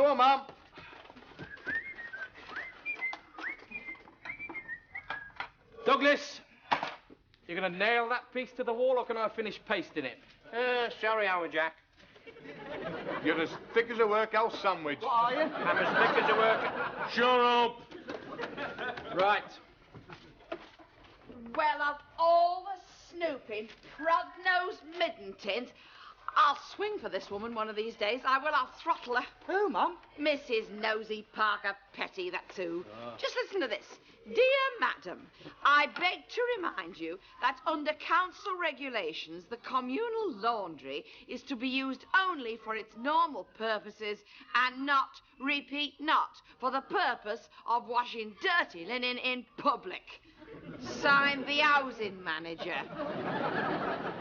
Sure, Mum. Douglas, you're going to nail that piece to the wall, or can I finish pasting it? Sorry, Howard Jack. You're as thick as a workhouse sandwich. What are you? I'm as thick as a worker. Shut up! Right. Well, of all the snooping, prod-nosed midden-tins, I'll swing for this woman one of these days. I will. I'll throttle her. Who, Mum? Mrs. Nosy Parker Petty, that's who. Just listen to this. Dear Madam, I beg to remind you that under council regulations, the communal laundry is to be used only for its normal purposes and not, repeat, not, for the purpose of washing dirty linen in public. Signed, the housing manager.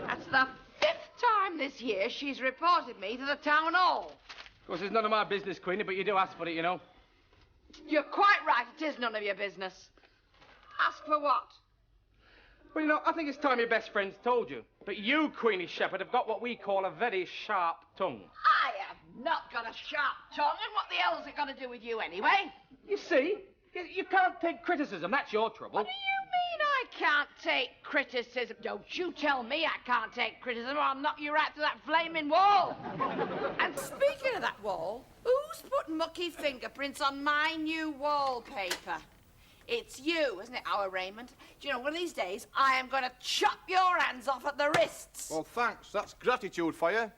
That's the 5th time this year she's reported me to the town hall. Of course, it's none of my business, Queenie, but you do ask for it, you know. You're quite right. It is none of your business. Ask for what? Well, you know, I think it's time your best friends told you. But you, Queenie Shepherd, have got what we call a very sharp tongue. I have not got a sharp tongue, and what the hell's it got to do with you anyway? You see, you can't take criticism. That's your trouble. What do you mean I can't take criticism? Don't you tell me I can't take criticism, or I'll knock you right through that flaming wall. And speaking of that wall, who's put mucky fingerprints on my new wallpaper? It's you, isn't it, our Raymond? Do you know, one of these days, I am going to chop your hands off at the wrists. Well, thanks. That's gratitude for you.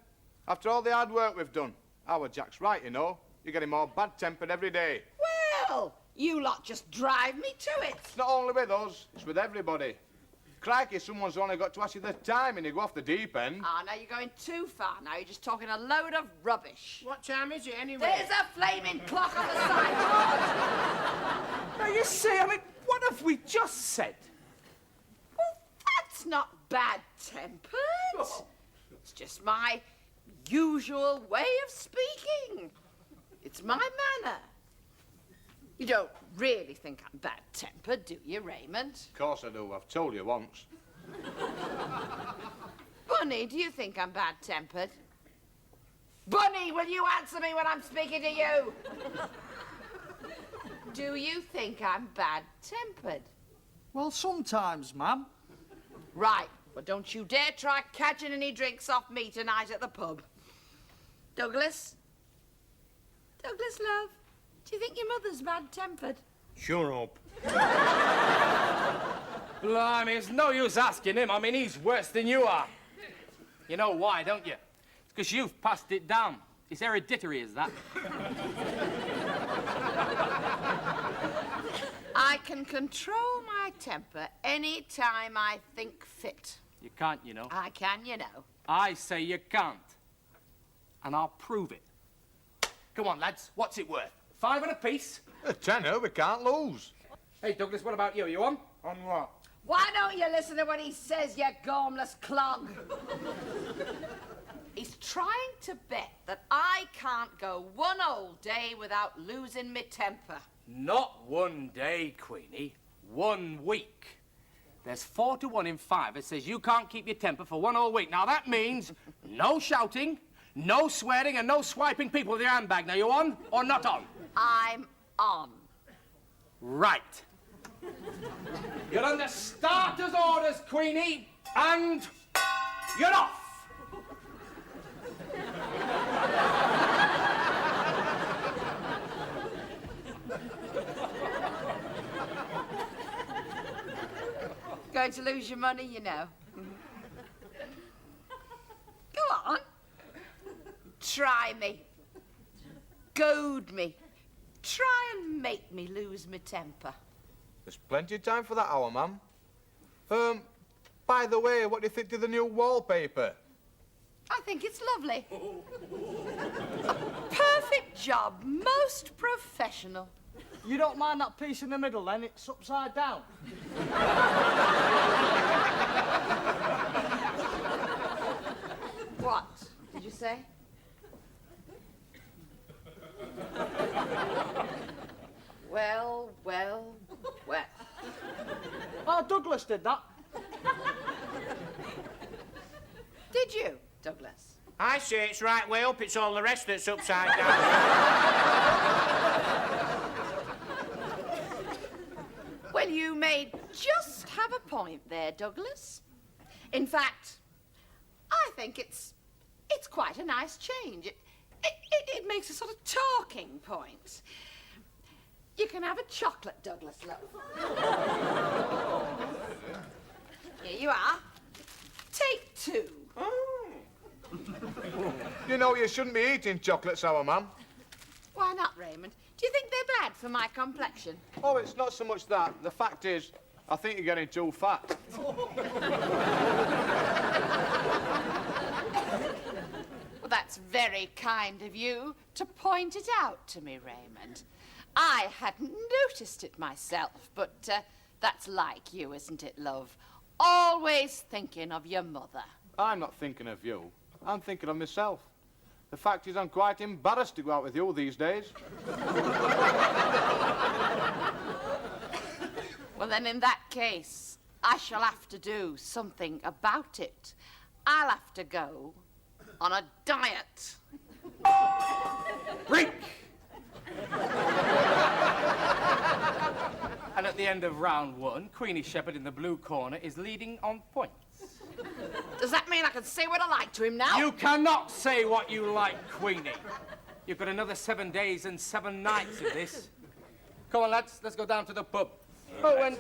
After all the hard work we've done. Our Jack's right, you know. You're getting more bad-tempered every day. Well, you lot just drive me to it. It's not only with us, it's with everybody. Crikey, someone's only got to ask you the time and you go off the deep end. Ah, now you're going too far. Now you're just talking a load of rubbish. What time is it anyway? There's a flaming clock on the sideboard. Now, you see, I mean, what have we just said? Well, that's not bad-tempered. It's just my usual way of speaking. It's my manner. You don't really think I'm bad-tempered, do you, Raymond? Of course I do. I've told you once. Bunny, do you think I'm bad-tempered? Bunny, will you answer me when I'm speaking to you? Do you think I'm bad-tempered? Well, sometimes, Mum. Right. Well, don't you dare try catching any drinks off me tonight at the pub. Douglas? Douglas, love, do you think your mother's bad-tempered? Shut up. Blimey, it's no use asking him. I mean, he's worse than you are. You know why, don't you? It's because you've passed it down. It's hereditary, is that? I can control my temper any time I think fit. You can't, you know. I can, you know. I say you can't. And I'll prove it. Come on, lads. What's it worth? 5 and a piece? A tenner, we can't lose. Hey, Douglas, what about you? You on? On what? Why don't you listen to what he says, you gormless clog? He's trying to bet that I can't go one whole day without losing my temper. Not one day, Queenie. 1 week. There's 4 to 1 in 5. It says you can't keep your temper for 1 whole week. Now, that means no shouting, no swearing, and no swiping people with your handbag. Now, you on or not on? I'm on. Right. You're under starter's orders, Queenie, and you're off. Going to lose your money, you know. Go on. Try me. Goad me. Try and make me lose my temper. There's plenty of time for that hour, Mum. By the way, what do you think of the new wallpaper? I think it's lovely. A perfect job. Most professional. You don't mind that piece in the middle, then? It's upside down. What did you say? Well, well, well. Oh, Douglas did that. Did you, Douglas? I say it's right way up, it's all the rest that's upside down. Well, you may just have a point there, Douglas. In fact, I think it's quite a nice change. It makes a sort of talking point. You can have a chocolate, Douglas, love. Here you are. Take 2. You know you shouldn't be eating chocolates, our man. Why not, Raymond? Do you think they're bad for my complexion? Oh, it's not so much that. The fact is, I think you're getting too fat. Well, that's very kind of you to point it out to me, Raymond. I hadn't noticed it myself, but that's like you, isn't it, love? Always thinking of your mother. I'm not thinking of you. I'm thinking of myself. The fact is, I'm quite embarrassed to go out with you these days. Well, then, in that case, I shall have to do something about it. I'll have to go on a diet. Break! And at the end of round 1, Queenie Shepherd in the blue corner is leading on points. Does that mean I can say what I like to him now? You cannot say what you like, Queenie. You've got another 7 days and 7 nights of this. Come on, lads, let's go down to the pub. Oh, and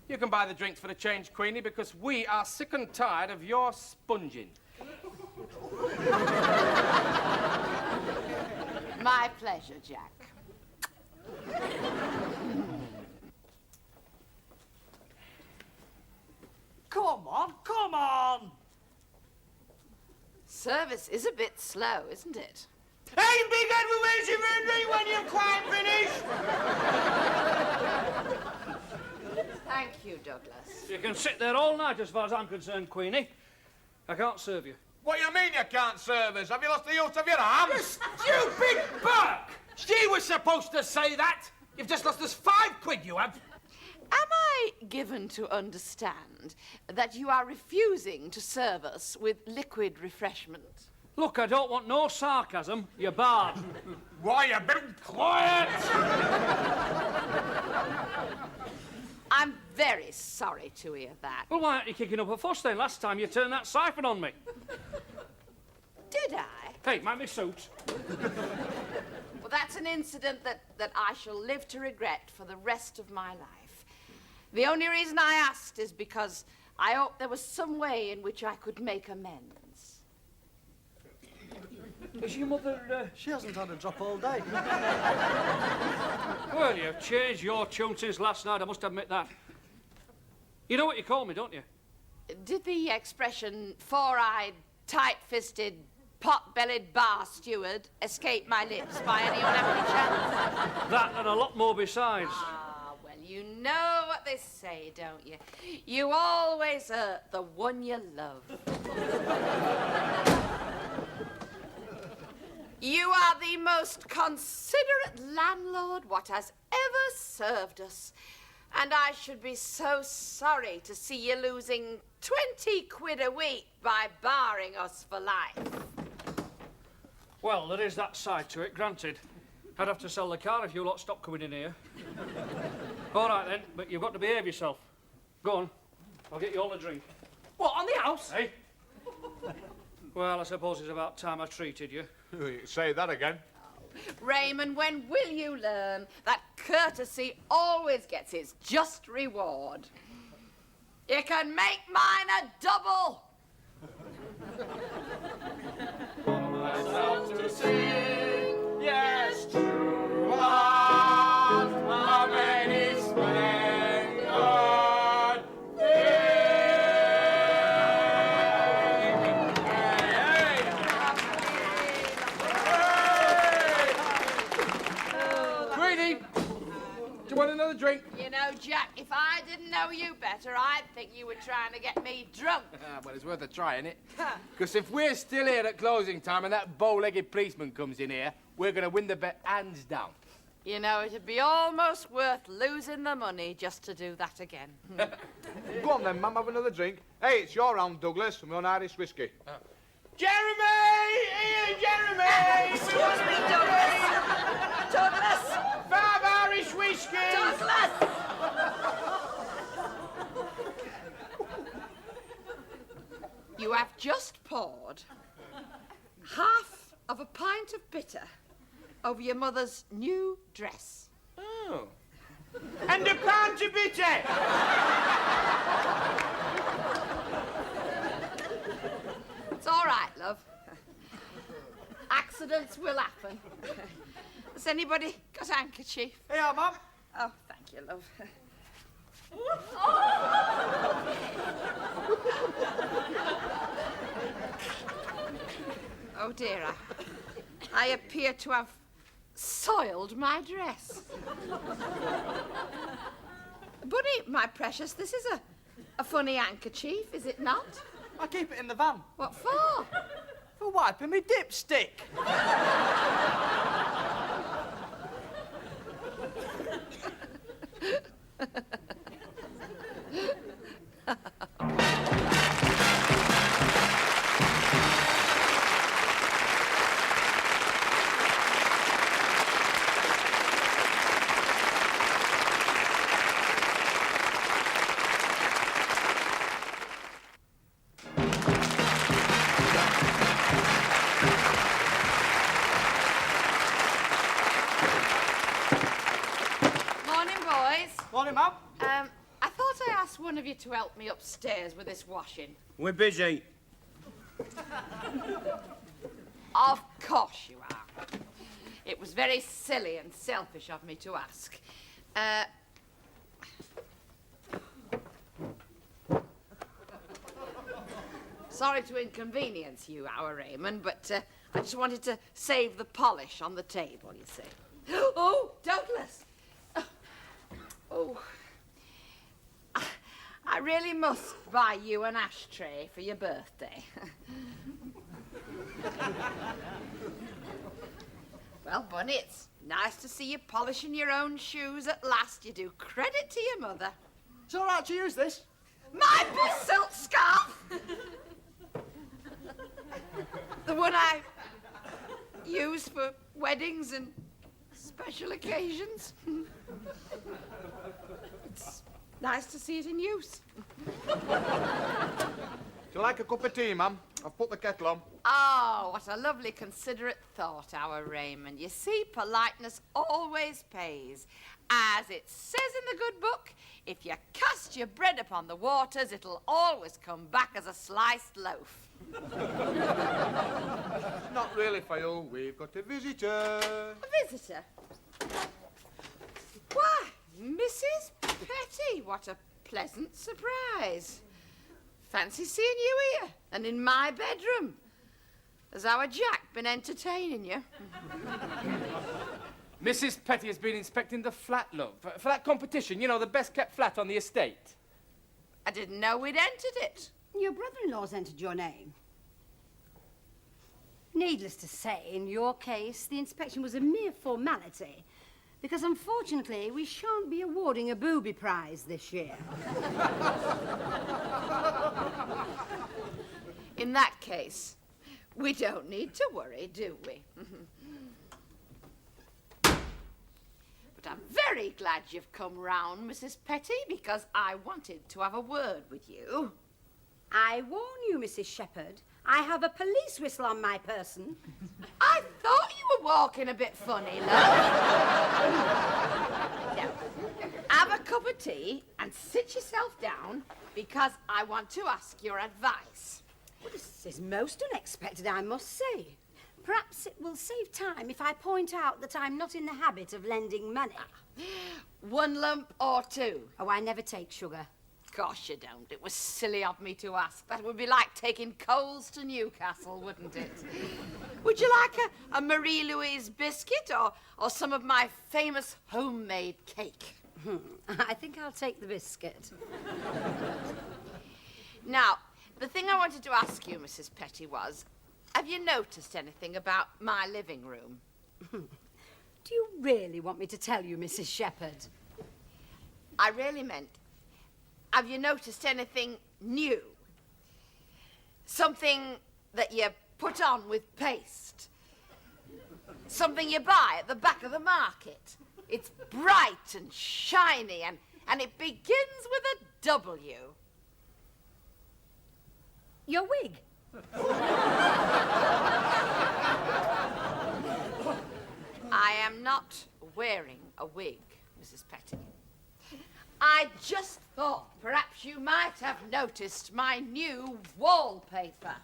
you can buy the drinks for the change, Queenie, because we are sick and tired of your sponging. My pleasure, Jack. Come on, come on! Service is a bit slow, isn't it? Hey, big head, we're waiting for a drink when you're quite finished. Thank you, Douglas. You can sit there all night as far as I'm concerned, Queenie. I can't serve you. What do you mean you can't serve us? Have you lost the use of your arms? You stupid Burke! She was supposed to say that! You've just lost us £5, you have. Am I given to understand that you are refusing to serve us with liquid refreshment? Look, I don't want no sarcasm. You're barred. Why, you been quiet? I'm very sorry to hear that. Well, why aren't you kicking up a fuss then? Last time you turned that siphon on me. Did I? Hey, mind me suit. Well, that's an incident that I shall live to regret for the rest of my life. The only reason I asked is because I hoped there was some way in which I could make amends. Is your mother, She hasn't had a drop all day. Well, you've changed your tune since last night, I must admit that. You know what you call me, don't you? Did the expression four-eyed, tight-fisted, pot-bellied bar steward escape my lips by any unhappy chance? That and a lot more besides. Ah, well, you know what they say, don't you? You always hurt the one you love. You are the most considerate landlord what has ever served us. And I should be so sorry to see you losing 20 quid a week by barring us for life. Well, there is that side to it, granted. I'd have to sell the car if you lot stopped coming in here. All right, then, but you've got to behave yourself. Go on. I'll get you all a drink. What, on the house? Hey? Well, I suppose it's about time I treated you. You can say that again. Raymond, when will you learn that courtesy always gets its just reward? You can make mine a double. Myself to sing, yes, true love, how many splendid Queenie, do you want another drink? You know, Jack, if I didn't know you better, I'd think you were trying to get me drunk. Well, it's worth a try, isn't it? Because if we're still here at closing time and that bow-legged policeman comes in here, we're going to win the bet hands down. You know, it'd be almost worth losing the money just to do that again. Go on then, ma'am, have another drink. Hey, it's your round, Douglas, and we're on Irish whiskey. Jeremy! Ian, Jeremy! Excuse me, Douglas. Douglas! 5 Irish whiskies! Douglas! You have just poured half of a pint of bitter over your mother's new dress. Oh. And a pound of bitter! It's all right, love. Accidents will happen. Has anybody got a handkerchief? Here, Mum. Oh, thank you, love. Oh, dear. I appear to have soiled my dress. Bunny, my precious, this is a funny handkerchief, is it not? I keep it in the van. What for? For wiping me dipstick. Morning, boys. Morning, Mum. I thought I asked one of you to help me upstairs with this washing. We're busy. Of course you are. It was very silly and selfish of me to ask. Sorry to inconvenience you, our Raymond, but I just wanted to save the polish on the table, you see. Oh, Douglas! Oh. I really must buy you an ashtray for your birthday. Well, Bunny, it's nice to see you polishing your own shoes at last. You do credit to your mother. It's all right to use this. My silk scarf! The one I use for weddings and special occasions. It's nice to see it in use. Do you like a cup of tea, Mum? I've put the kettle on. Oh, what a lovely, considerate thought, our Raymond. You see, politeness always pays. As it says in the good book, if you cast your bread upon the waters, it'll always come back as a sliced loaf. Not really, Phil. We've got a visitor. A visitor? Why, Mrs. Petty, what a pleasant surprise. Fancy seeing you here and in my bedroom. Has our Jack been entertaining you? Mrs. Petty has been inspecting the flat, love, for that competition, you know, the best kept flat on the estate. I didn't know we'd entered it. Your brother-in-law's entered your name. Needless to say, in your case, the inspection was a mere formality, because unfortunately we shan't be awarding a booby prize this year. In that case, we don't need to worry, do we? But I'm very glad you've come round, Mrs. Petty, because I wanted to have a word with you. I warn you, Mrs. Shepherd, I have a police whistle on my person. I thought you were walking a bit funny, love. Now, have a cup of tea and sit yourself down, because I want to ask your advice. Well, this is most unexpected, I must say. Perhaps it will save time if I point out that I'm not in the habit of lending money. 1 lump or 2? Oh, I never take sugar. Gosh, you don't. It was silly of me to ask. That would be like taking coals to Newcastle, wouldn't it? Would you like a Marie-Louise biscuit or some of my famous homemade cake? I think I'll take the biscuit. Now, the thing I wanted to ask you, Mrs. Petty, was, have you noticed anything about my living room? Do you really want me to tell you, Mrs. Shepherd? I really meant, have you noticed anything new? Something that you put on with paste. Something you buy at the back of the market. It's bright and shiny, and it begins with a W. Your wig. I am not wearing a wig, Mrs. Petty. I just thought perhaps you might have noticed my new wallpaper.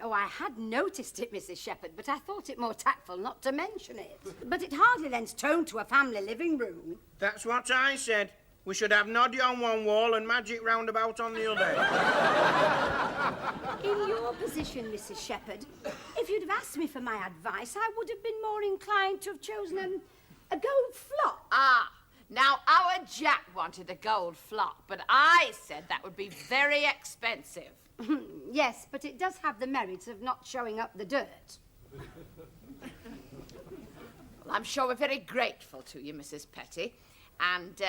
Oh, I had noticed it, Mrs. Shepherd, but I thought it more tactful not to mention it. But it hardly lends tone to a family living room. That's what I said. We should have Noddy on one wall and Magic Roundabout on the other. In your position, Mrs. Shepherd, if you'd have asked me for my advice, I would have been more inclined to have chosen a gold flock. Ah, now our Jack wanted a gold flock, but I said that would be very expensive. Yes, but it does have the merit of not showing up the dirt. Well, I'm sure we're very grateful to you, Mrs. Petty. And,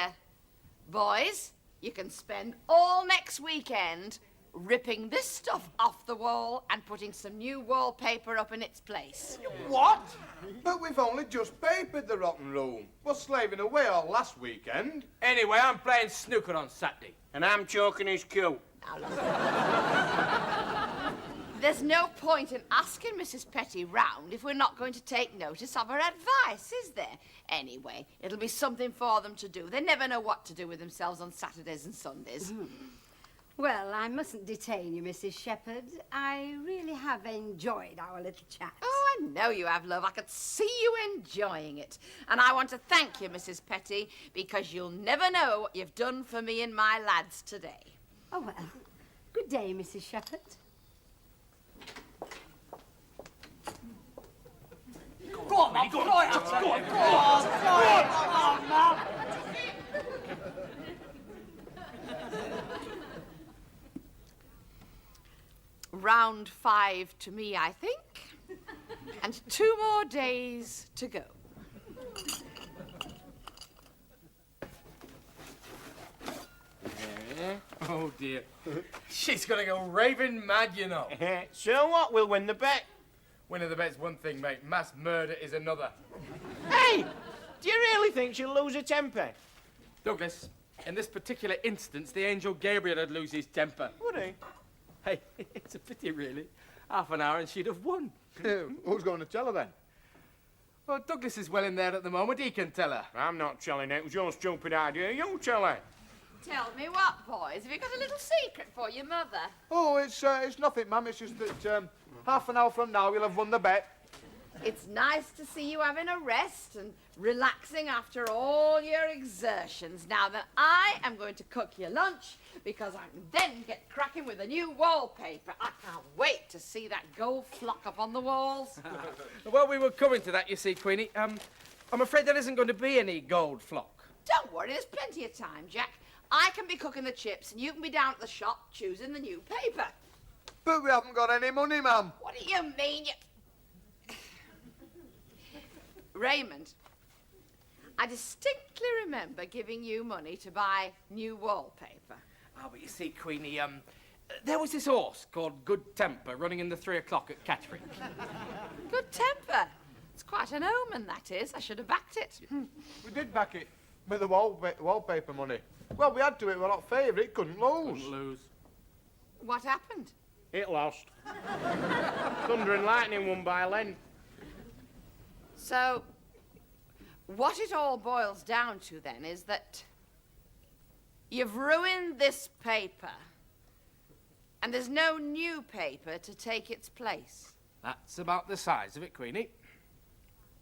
boys, you can spend all next weekend ripping this stuff off the wall and putting some new wallpaper up in its place. What? But we've only just papered the rotten room. We're slaving away all last weekend. Anyway, I'm playing snooker on Saturday. And I'm choking his cue. Now, look. There's no point in asking Mrs. Petty round if we're not going to take notice of her advice, is there? Anyway, it'll be something for them to do. They never know what to do with themselves on Saturdays and Sundays. Well, I mustn't detain you, Mrs. Shepherd. I really have enjoyed our little chat. Oh, I know you have, love. I could see you enjoying it. And I want to thank you, Mrs. Petty, because you'll never know what you've done for me and my lads today. Oh, well, good day, Mrs. Shepherd. Go on, Mum. Go on. Round 5 to me, I think. And 2 more days to go. Oh, dear. She's going to go raving mad, you know. So what? We'll win the bet. Winning the bet's one thing, mate. Mass murder is another. Hey! Do you really think she'll lose her temper? Douglas, in this particular instance, the angel Gabriel would lose his temper. Would he? Hey, it's a pity, really. Half an hour and she'd have won. Who's going to tell her then? Well, Douglas is well in there at the moment. He can tell her. I'm not telling her. It was your stupid idea. You tell her. Tell me what, boys? Have you got a little secret for your mother? Oh, it's nothing, ma'am. It's just that half an hour from now we'll have won the bet. It's nice to see you having a rest and relaxing after all your exertions. Now then, I am going to cook your lunch because I can then get cracking with a new wallpaper. I can't wait to see that gold flock up on the walls. Well, we were coming to that, you see, Queenie. I'm afraid there isn't going to be any gold flock. Don't worry, there's plenty of time, Jack. I can be cooking the chips and you can be down at the shop choosing the new paper. But we haven't got any money, ma'am. What do you mean? Raymond, I distinctly remember giving you money to buy new wallpaper. Oh, but you see, Queenie, there was this horse called Good Temper running in the 3 o'clock at Catterick. Good temper. It's quite an omen, that is. I should have backed it. We did back it with the wallpaper money. Well, we had to. It was not favourite. Couldn't lose. Couldn't lose. What happened? It lost. Thunder and Lightning won by a length. So, what it all boils down to then is that you've ruined this paper and there's no new paper to take its place. That's about the size of it, Queenie.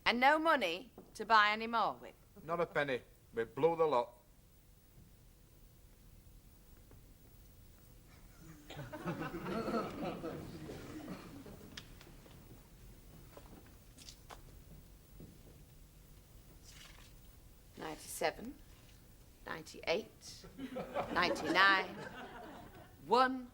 And no money to buy any more with. Not a penny. We blew the lot. $97, $98, $99, $100.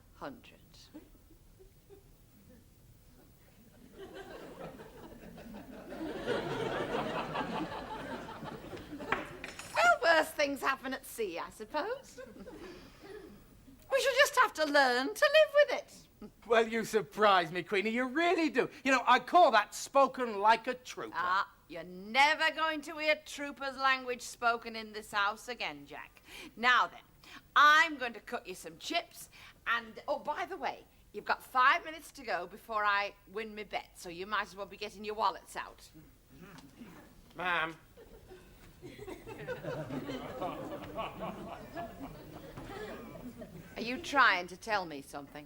Well, worse things happen at sea, I suppose. We shall just have to learn to live with it. Well, you surprise me, Queenie. You really do. You know, I call that spoken like a trooper. Ah, you're never going to hear trooper's language spoken in this house again, Jack. Now then, I'm going to cook you some chips, and, oh, by the way, you've got 5 minutes to go before I win my bet, so you might as well be getting your wallets out. Ma'am. Are you trying to tell me something?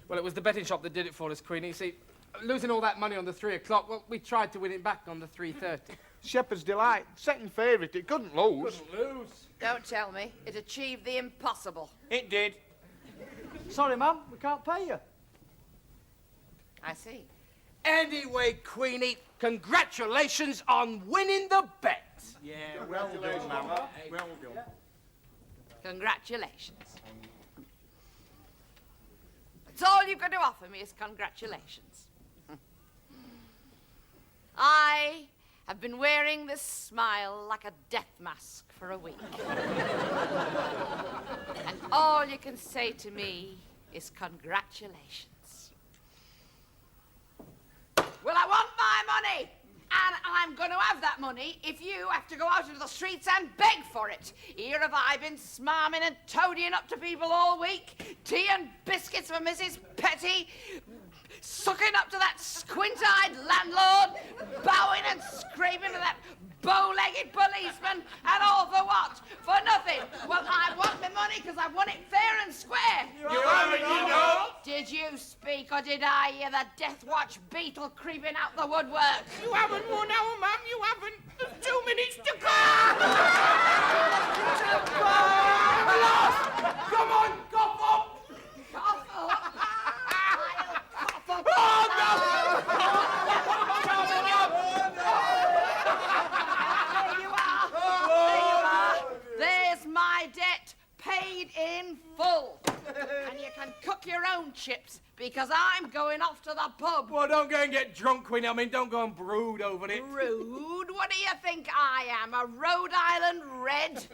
Well, it was the betting shop that did it for us, Queenie. See, losing all that money on the 3 o'clock, well, we tried to win it back on the 3:30. Shepherd's Delight, second favourite, it couldn't lose. Couldn't lose. Don't tell me. It achieved the impossible. It did. Sorry, ma'am, we can't pay you. I see. Anyway, Queenie, congratulations on winning the bet. Yeah, well done, ma'am. Well done. Congratulations. That's all you've got to offer me is congratulations. I have been wearing this smile like a death mask for a week. And all you can say to me is congratulations. Well, I want my money! And I'm going to have that money if you have to go out into the streets and beg for it. Here have I been smarming and toadying up to people all week. Tea and biscuits for Mrs. Petty. Sucking up to that squint-eyed landlord. Bowing and scraping to that bow-legged policeman. And all for what? For nothing. Well, I want my money because I want it fair and square. You haven't, you know. Did you speak or did I hear the Death Watch beetle creeping out the woodwork? You haven't won our ma'am, you haven't. There's 2 minutes to go. Come on, cough up! Cough up. I'll cough up. There you are. There you are. There's my debt paid in full. And you can cook your own chips because I'm going off to the pub. Well, don't go and get drunk, Queenie. I mean, don't go and brood over it. Rude? What do you think I am, a Rhode Island Red?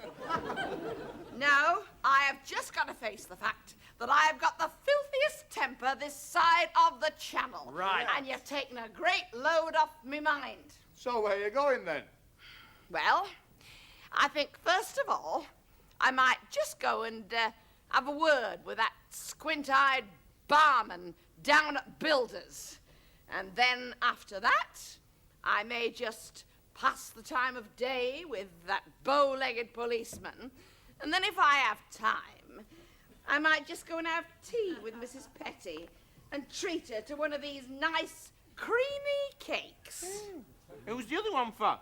No, I have just got to face the fact that I have got the filthiest temper this side of the channel. Right. And you've taken a great load off me mind. So where you going then? Well, I think first of all, I might just go and have a word with that squint-eyed barman down at Builders. And then after that, I may just pass the time of day with that bow-legged policeman. And then if I have time, I might just go and have tea with Mrs. Petty and treat her to one of these nice creamy cakes. Who's the other one for?